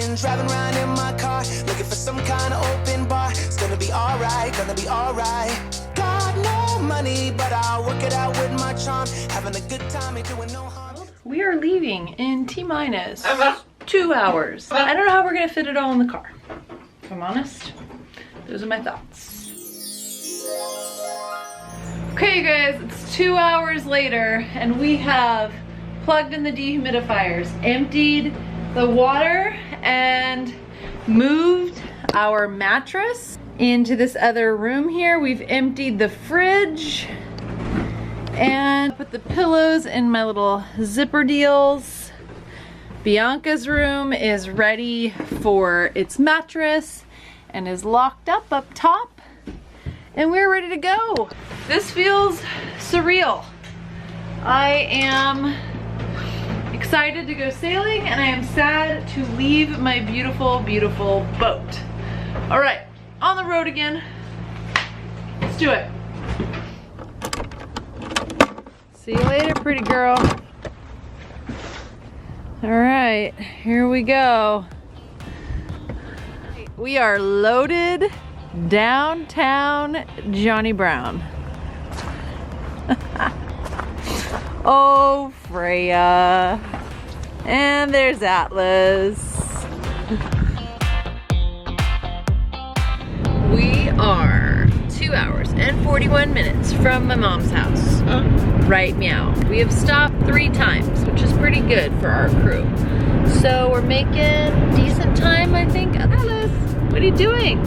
options. Driving around in my car, looking for some kind of open bar. It's gonna be alright, gonna be alright. Got no money, but I'll work it out with my charm. Having a good time and doing no harm. We are leaving in T-minus 2 hours. I don't know how we're gonna fit it all in the car. If I'm honest, those are my thoughts. Okay, you guys, it's 2 hours later, and we have plugged in the dehumidifiers, emptied the water, and moved our mattress into this other room here. We've emptied the fridge and put the pillows in my little zipper deals. Bianca's room is ready for its mattress and is locked up top, and we're ready to go. This feels surreal. I am excited to go sailing, and I am sad to leave my beautiful, beautiful boat. All right, on the road again. Let's do it. See you later, pretty girl. All right, here we go. We are loaded downtown Johnny Brown. Oh, Freya. And there's Atlas. We are 2 hours and 41 minutes from my mom's house. Right meow. We have stopped 3 times, which is pretty good for our crew. So we're making decent time, I think. Alice, what are you doing?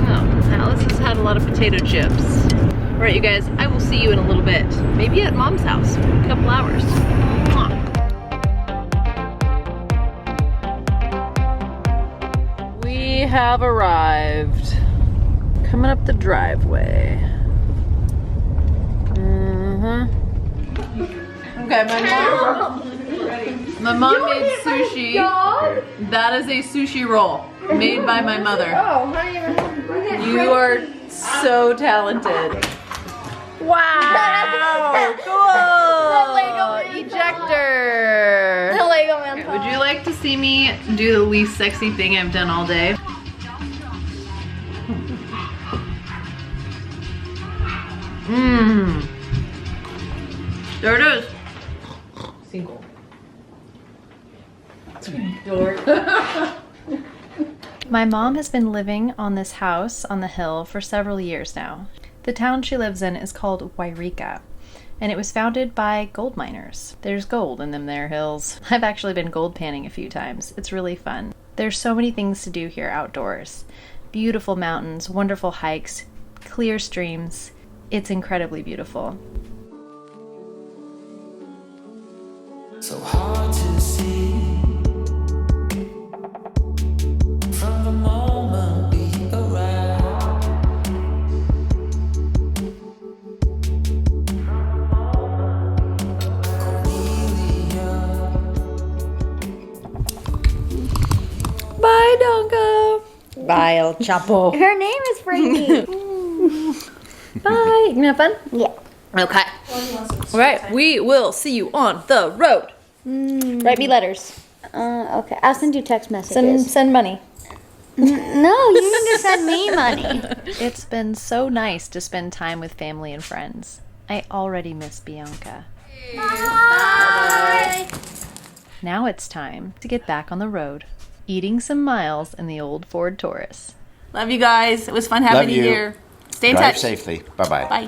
Oh, Alice has had a lot of potato chips. All right, you guys, I will see you in a little bit. Maybe at mom's house, a couple hours. Mwah. We have arrived. Coming up the driveway. Okay, my mom made sushi. That is a sushi roll made by my mother. You are so talented. Wow! Cool! Ejector! The Lego Man. Okay, would you like to see me do the least sexy thing I've done all day? Mmm. There it is. Single. My mom has been living on this house on the hill for several years now. The town she lives in is called Huayrica, and it was founded by gold miners. There's gold in them there hills. I've actually been gold panning a few times. It's really fun. There's so many things to do here outdoors. Beautiful mountains, wonderful hikes, clear streams. It's incredibly beautiful. So hard to see from the moment we arrive. Bye, Donka. Bye, El Chapo. Her name is Frankie. Bye. You gonna have fun? Yeah. Okay. All right. We will see you on the road. Write me letters. Okay. I'll send you text messages. Send money. No, you need to send me money. It's been so nice to spend time with family and friends. I already miss Bianca. Bye. Now it's time to get back on the road, eating some miles in the old Ford Taurus. Love you guys. It was fun having you here. Stay in Drive touch. safely. Bye-bye. Bye.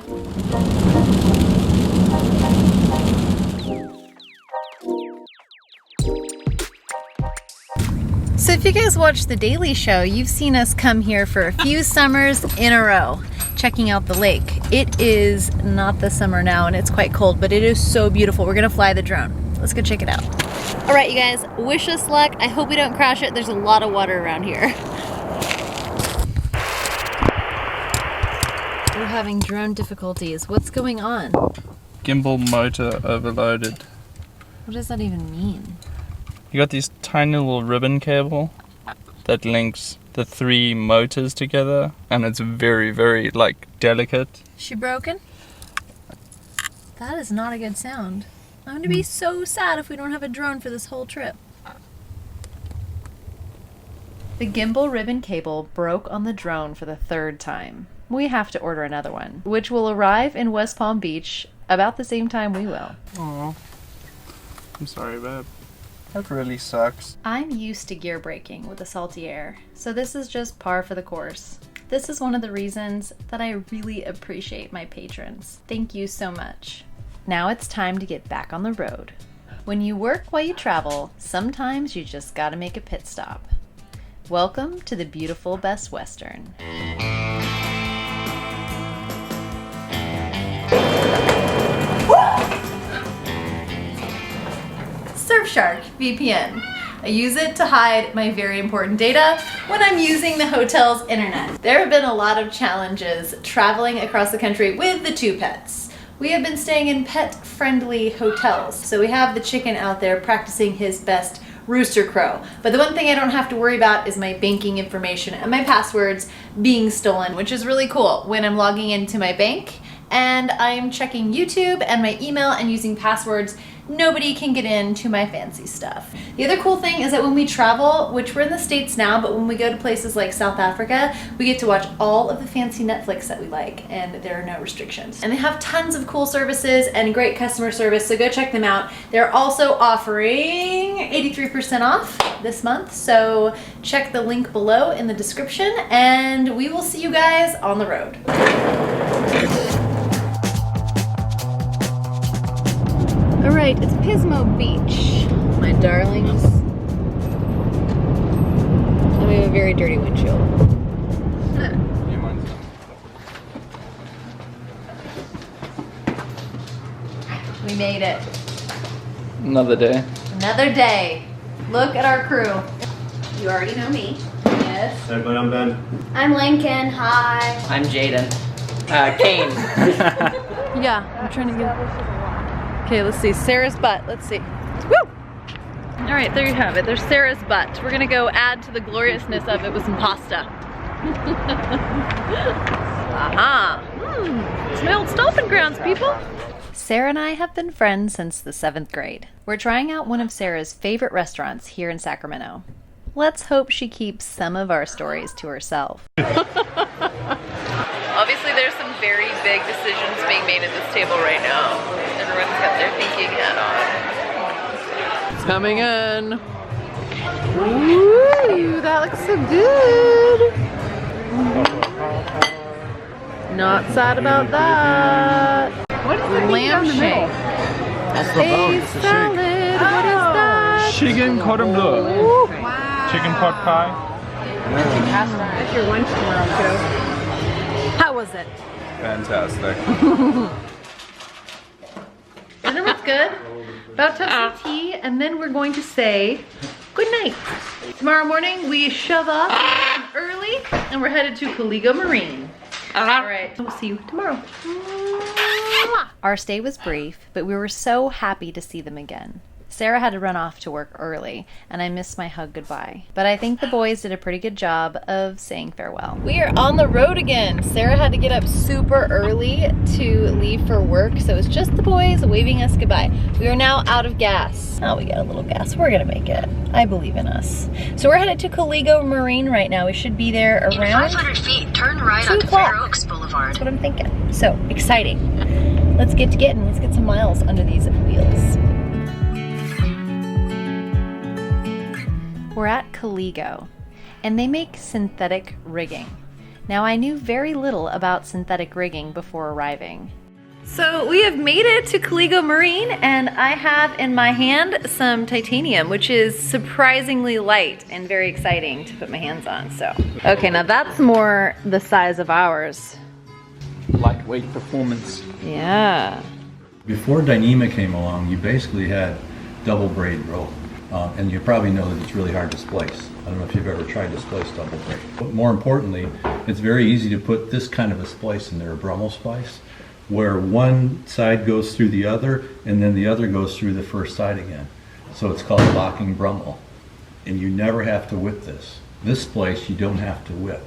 So if you guys watch The Daily Show, you've seen us come here for a few summers in a row, checking out the lake. It is not the summer now, and it's quite cold, but it is so beautiful. We're gonna fly the drone. Let's go check it out. All right, you guys, wish us luck. I hope we don't crash it. There's a lot of water around here. We're having drone difficulties. What's going on? Gimbal motor overloaded. What does that even mean? You got this tiny little ribbon cable that links the 3 motors together, and it's very, very, like, delicate. Is she broken? That is not a good sound. I'm gonna be so sad if we don't have a drone for this whole trip. The gimbal ribbon cable broke on the drone for the 3rd time. We have to order another one, which will arrive in West Palm Beach about the same time we will. Oh, I'm sorry, babe. That really sucks. I'm used to gear braking with the salty air, so this is just par for the course. This is one of the reasons that I really appreciate my patrons. Thank you so much. Now it's time to get back on the road. When you work while you travel, sometimes you just gotta make a pit stop. Welcome to the beautiful Best Western. Surfshark VPN. I use it to hide my very important data when I'm using the hotel's internet. There have been a lot of challenges traveling across the country with the 2 pets. We have been staying in pet-friendly hotels, so we have the chicken out there practicing his best rooster crow. But the one thing I don't have to worry about is my banking information and my passwords being stolen, which is really cool when I'm logging into my bank and I'm checking YouTube and my email and using passwords. Nobody can get into my fancy stuff. The other cool thing is that when we travel, which we're in the States now, but when we go to places like South Africa, we get to watch all of the fancy Netflix that we like, and there are no restrictions. And they have tons of cool services and great customer service, so go check them out. They're also offering 83% off this month, so check the link below in the description, and we will see you guys on the road. All right, it's Pismo Beach, my darlings. And we have a very dirty windshield. We made it. Another day. Another day. Look at our crew. You already know me. Yes. Everybody, I'm Ben. I'm Lincoln. Hi. I'm Jaden. Kane. Yeah, I'm trying to get... Okay, let's see. Sarah's butt. Let's see. Woo! All right, there you have it. There's Sarah's butt. We're gonna go add to the gloriousness of it with some pasta. Aha! It's my old stomping grounds, people. Sarah and I have been friends since the 7th grade. We're trying out one of Sarah's favorite restaurants here in Sacramento. Let's hope she keeps some of our stories to herself. Obviously, there's some very big decisions being made at this table right now. Everyone's got their thinking hat on. It's coming in. Ooh, that looks so good. Not sad about that. What is the lamb shake? That's the bone. It's the Salad. shake. What is that? Chicken cordon bleu. Ooh. Chicken pot pie. That's your lunch tomorrow, kiddo. How was it? Fantastic. Dinner was good. About to have some tea, and then we're going to say good night. Tomorrow morning we shove off early, and we're headed to Caligo Marine. All right, we'll see you tomorrow. Our stay was brief, but we were so happy to see them again. Sarah had to run off to work early, and I missed my hug goodbye. But I think the boys did a pretty good job of saying farewell. We are on the road again. Sarah had to get up super early to leave for work, so it's just the boys waving us goodbye. We are now out of gas. Oh, we got a little gas. We're gonna make it. I believe in us. So we're headed to Caligo Marine right now. We should be there around in 500 feet, turn right onto Fair Oaks Boulevard. That's what I'm thinking. So exciting. Let's get to getting. Let's get some miles under these wheels. We're at Caligo, and they make synthetic rigging. Now, I knew very little about synthetic rigging before arriving. So we have made it to Caligo Marine, and I have in my hand some titanium, which is surprisingly light and very exciting to put my hands on. So, okay, now that's more the size of ours. Lightweight performance. Yeah. Before Dyneema came along, you basically had double braid rope. And you probably know that it's really hard to splice. I don't know if you've ever tried to splice double braid. But more importantly, it's very easy to put this kind of a splice in there, a Brummel splice, where one side goes through the other and then the other goes through the first side again. So it's called locking Brummel. And you never have to whip this. This splice you don't have to whip.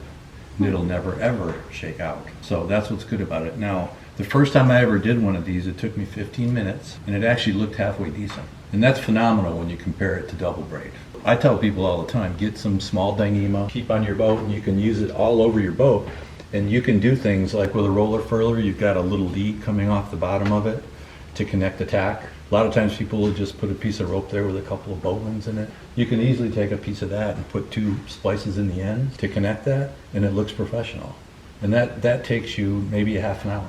And it'll never ever shake out. So that's what's good about it. Now, the first time I ever did one of these, it took me 15 minutes and it actually looked halfway decent. And that's phenomenal when you compare it to double braid. I tell people all the time, get some small Dyneema, keep on your boat, and you can use it all over your boat. And you can do things like with a roller furler, you've got a little lead coming off the bottom of it to connect the tack. A lot of times people will just put a piece of rope there with a couple of bowlines in it. You can easily take a piece of that and put 2 splices in the ends to connect that, and it looks professional. And that takes you maybe a half an hour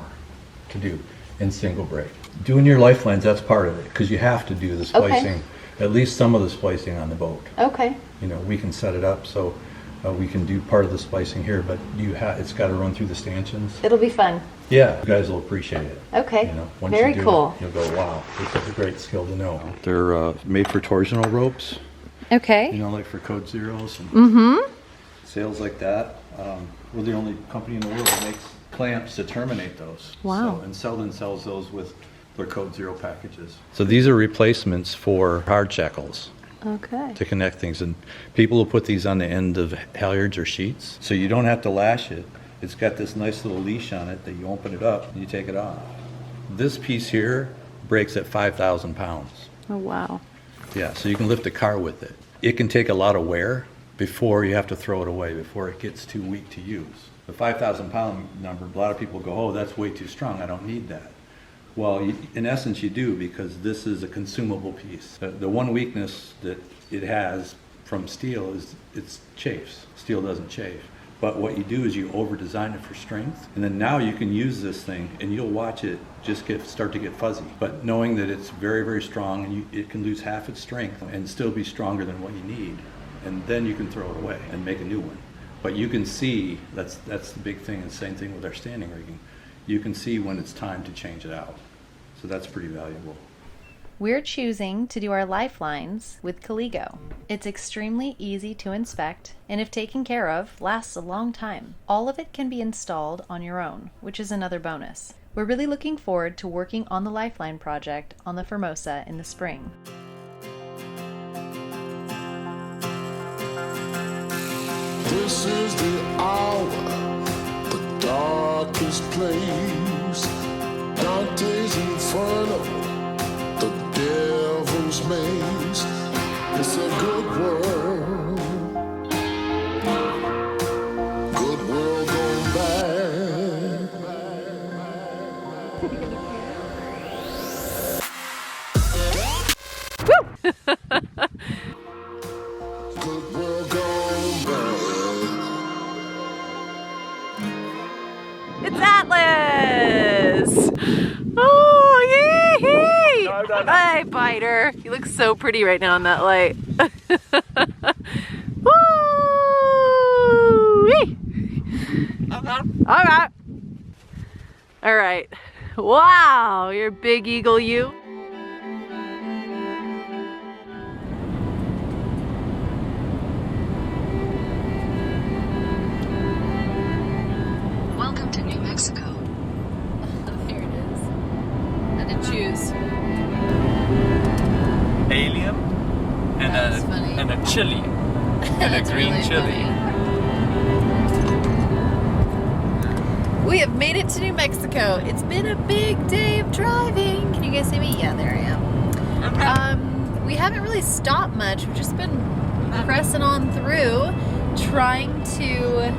to do in single braid. Doing your lifelines, that's part of it, because you have to do the splicing, at least some of the splicing on the boat. Okay. You know, we can set it up so we can do part of the splicing here, but it's got to run through the stanchions. It'll be fun. Yeah, you guys will appreciate it. Okay. You know, once Very you do cool. it, you'll go, wow, it's a great skill to know. They're made for torsional ropes, Okay. you know, like for code zeros and sales like that. We're the only company in the world that makes clamps to terminate those. Wow. So, and Selden sells those with their code zero packages. So these are replacements for hard shackles Okay. to connect things, and people will put these on the end of halyards or sheets, so you don't have to lash it. It's got this nice little leash on it that you open it up and you take it off. This piece here breaks at 5,000 pounds. Oh, wow. Yeah, so you can lift a car with it. It can take a lot of wear before you have to throw it away, before it gets too weak to use. The 5,000 pound number, a lot of people go, oh, that's way too strong, I don't need that. Well, in essence you do, because this is a consumable piece. The one weakness that it has from steel is it chafes. Steel doesn't chafe. But what you do is you over-design it for strength, and then now you can use this thing and you'll watch it just start to get fuzzy. But knowing that it's very, very strong, and it can lose half its strength and still be stronger than what you need, and then you can throw it away and make a new one. But you can see, that's the big thing, and same thing with our standing rigging. You can see when it's time to change it out. So that's pretty valuable. We're choosing to do our lifelines with Caligo. It's extremely easy to inspect, and if taken care of, lasts a long time. All of it can be installed on your own, which is another bonus. We're really looking forward to working on the lifeline project on the Formosa in the spring. This is the hour, the darkest place. Dante's Inferno, the devil's maze. It's a good world, good world going bad. Good world going bad. It's Atlas! Oh, yee! No. Hi, Biter. You look so pretty right now in that light. Woo! All right. All right. Wow, you're big eagle, you. Welcome to New Mexico. There it is. I had to choose. Alien That's funny. and a chili. And a green really chili. We have made it to New Mexico. It's been a big day of driving. Can you guys see me? Yeah, there I am. We haven't really stopped much. We've just been pressing on through, trying to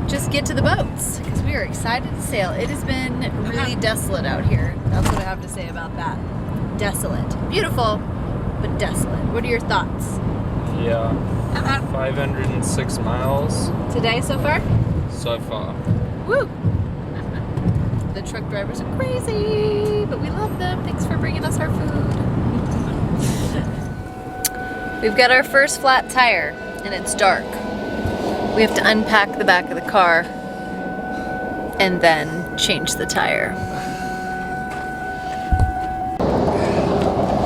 just get to the boats because we are excited to sail. It has been really desolate out here. That's what I have to say about that. Desolate. Beautiful, but desolate. What are your thoughts? Yeah. 506 miles Today so far? so far. Woo! The truck drivers are crazy, but we love them. Thanks for bringing us our food. We've got our first flat tire, and it's dark. We have to unpack the back of the car and then change the tire.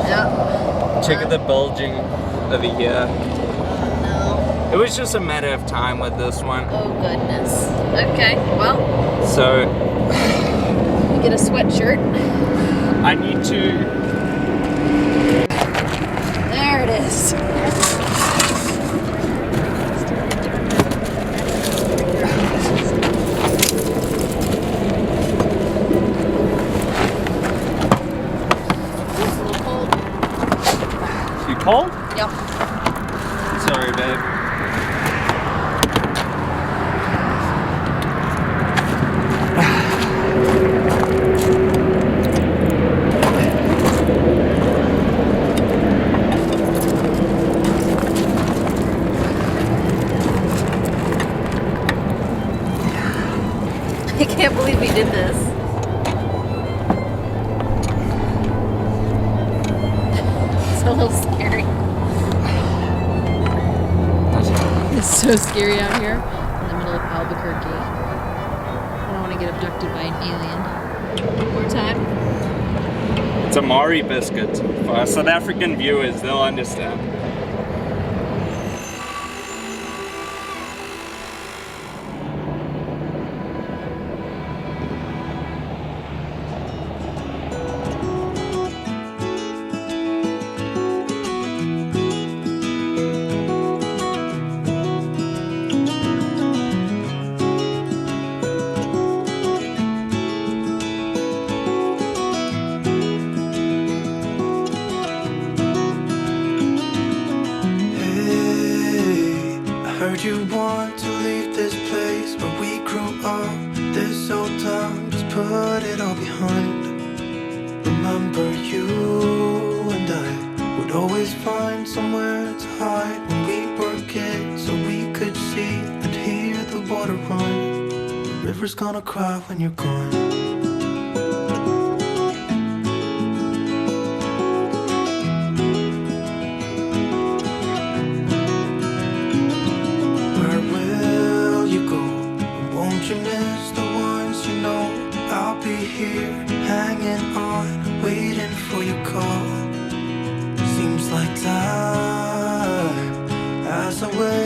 Yep. Check out the bulging over here. No. It was just a matter of time with this one. Oh, goodness. Okay, well, So we get a sweatshirt. I need to. There it is. Yep. Sorry, babe. I can't believe we did this. It's a little scary. It's so scary out here in the middle of Albuquerque. I don't want to get abducted by an alien. One more time. It's a Mari biscuit. For our South African viewers, they'll understand. You want to leave this place where we grew up, this old town, just put it all behind. Remember you and I would always find somewhere to hide when we were kids, so we could see and hear the water run. The river's gonna cry when you're gone. You miss the ones you know. I'll be here, hanging on, waiting for your call. Seems like time as I wait.